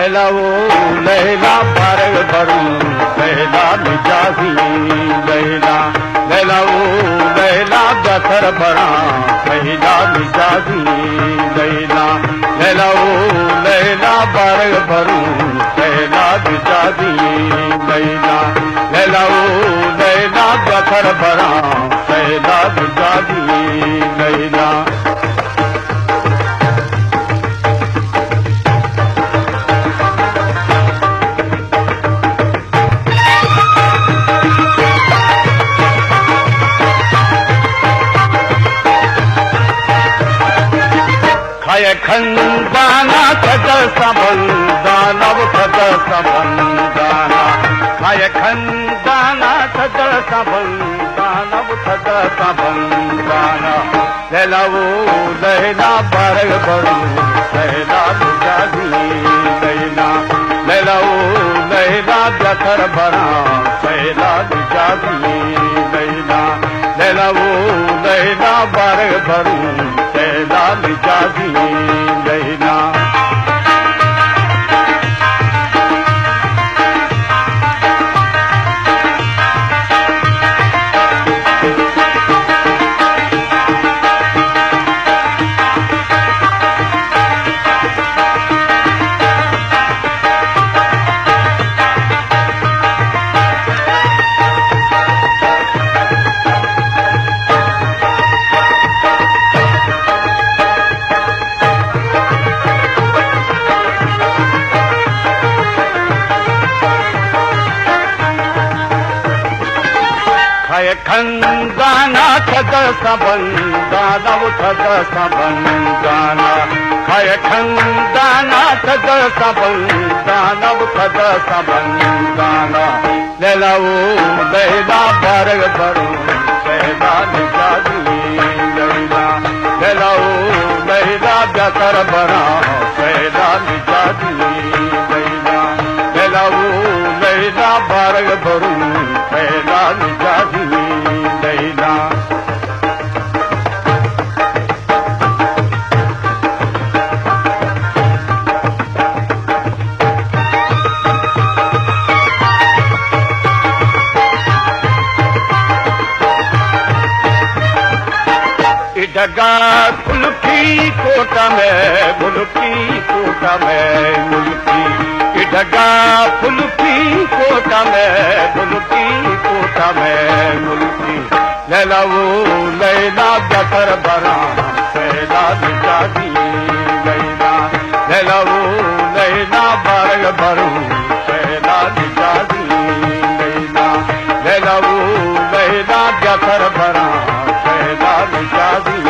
लैला वो लैला पारग भरूं लैला मिजाजी लैला लैला वो लैला गथर भरा लैला मिजाजी लैला लैला वो लैला पारग भरूं लैला मिजाजी लैला लैला वो लैला गथर भरा लैला मिजाजी लैला खाय खंदाना थद सबंदाना थद सबंदाना खाय खंदाना थद सबंदाना थद सबंदाना लैला वो लैला बारग भरूं लैला मिजाजी लैला लैला वो लैला गथर भरा लैला मिजाजी लैला लैला वो लैला बारग भरूं लैला मिजाजी लैला खाय खंदाना थद सबंदाना थद सबंदाना खाय खंदाना थद सबंदाना थद सबंदाना लैला वो लैला बारग भरूं लैला मिजाजी लैला लैला वो लैला गथर भरा लैला मिजाजी लैला लैला वो लैला बारग भरूं लैला मिजाजी लैला इडगा कुल्फी कोटा में मुल्की कोटा में मुल्की इडगा कुल्फी कोटा में मुल्की कोटा में मुल्की लैला वो लैला गथर भरा लैला मिजाजी लैला लैला वो लैला बारग भरूं लैला मिजाजी लैला लैला वो लैला गथर भरा लैला मिजाजी